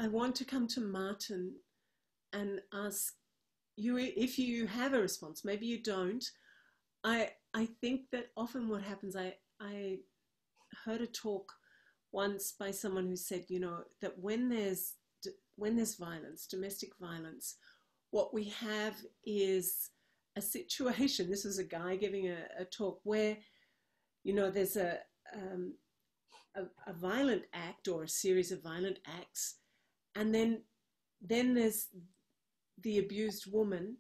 I want to come to Martin and ask you if you have a response. Maybe you don't. I think that often what happens, I heard a talk once by someone who said, you know, that when there's violence, domestic violence, what we have is a situation. This was a guy giving a talk where, you know, there's a violent act or a series of violent acts, and then there's the abused woman,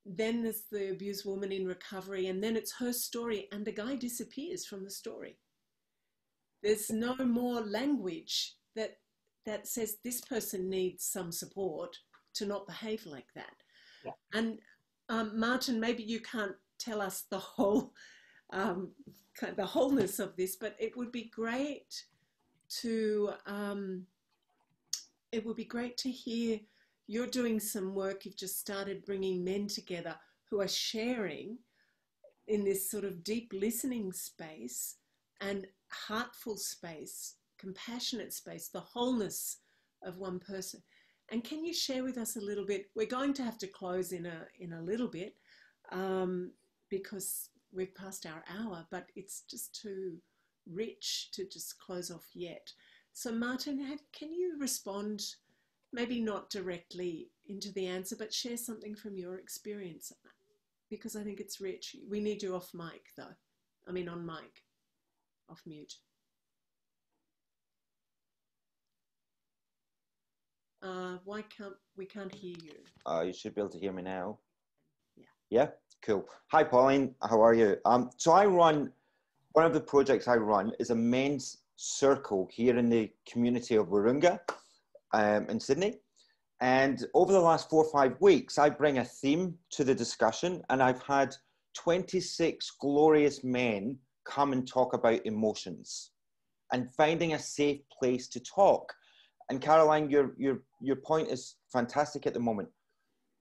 then there's the abused woman in recovery, and then it's her story, and the guy disappears from the story. There's no more language that says this person needs some support to not behave like that. Yeah. And Martin, maybe you can't tell us the whole the wholeness of this, but it would be great to hear. You're doing some work. You've just started bringing men together who are sharing in this sort of deep listening space and heartful space, compassionate space, the wholeness of one person. And can you share with us a little bit? We're going to have to close in a little bit because we've passed our hour, but it's just too rich to just close off yet. So Martin, can you respond, maybe not directly into the answer, but share something from your experience? Because I think it's rich. We need you off mic though. I mean on mic, off mute. Why can't hear you? You should be able to hear me now. Yeah. Yeah, cool. Hi, Pauline. How are you? So one of the projects I run is a men's circle here in the community of Wahroonga in Sydney. And over the last 4 or 5 weeks, I bring a theme to the discussion, and I've had 26 glorious men come and talk about emotions and finding a safe place to talk. And Caroline, your point is fantastic at the moment.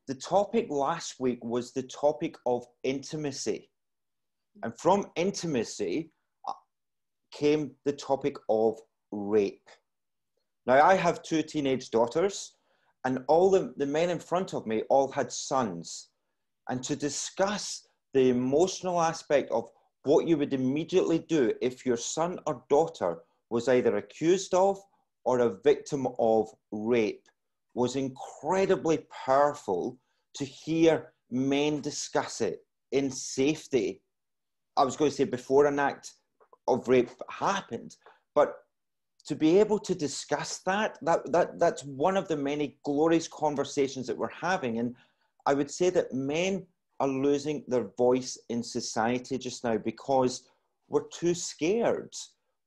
The topic last week was the topic of intimacy. And from intimacy came the topic of rape. Now, I have 2 teenage daughters, and all the men in front of me all had sons. And to discuss the emotional aspect of what you would immediately do if your son or daughter was either accused of or a victim of rape was incredibly powerful to hear men discuss it in safety. I was going to say before an act of rape happened, but to be able to discuss that's one of the many glorious conversations that we're having. And I would say that men are losing their voice in society just now because we're too scared.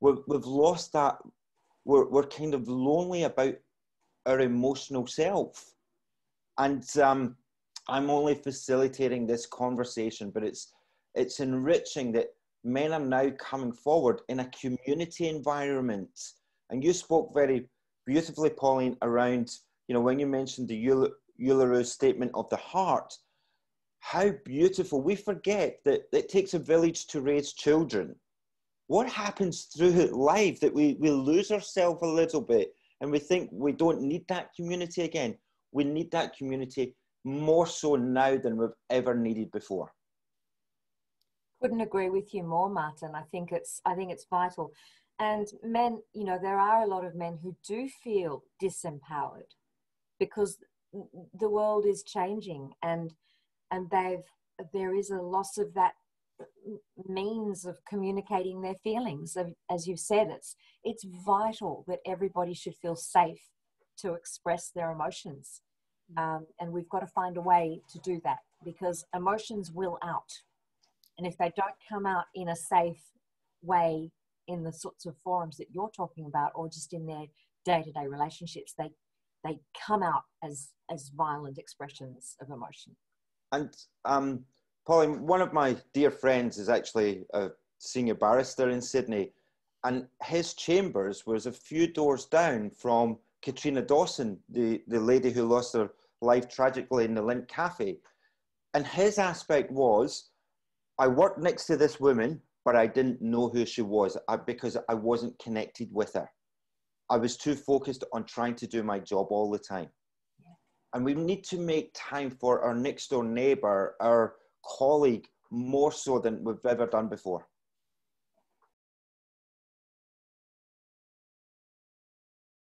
We've lost that. We're kind of lonely about our emotional self. And I'm only facilitating this conversation, but it's enriching that men are now coming forward in a community environment. And you spoke very beautifully, Pauline, around, you know, when you mentioned the Uluru statement of the heart, how beautiful. We forget that it takes a village to raise children. What happens through life that we lose ourselves a little bit and we think we don't need that community again? We need that community more so now than we've ever needed before. Couldn't agree with you more, Martin. I think it's vital. And men, you know, there are a lot of men who do feel disempowered because the world is changing and there is a loss of that means of communicating their feelings. As you've said, it's vital that everybody should feel safe to express their emotions. And we've got to find a way to do that because emotions will out. And if they don't come out in a safe way in the sorts of forums that you're talking about or just in their day-to-day relationships, they come out as violent expressions of emotion. And Pauline, one of my dear friends is actually a senior barrister in Sydney, and his chambers was a few doors down from Katrina Dawson, the lady who lost her life tragically in the Lint Cafe. And his aspect was, I worked next to this woman, but I didn't know who she was because I wasn't connected with her. I was too focused on trying to do my job all the time. And we need to make time for our next door neighbour, our colleague, more so than we've ever done before.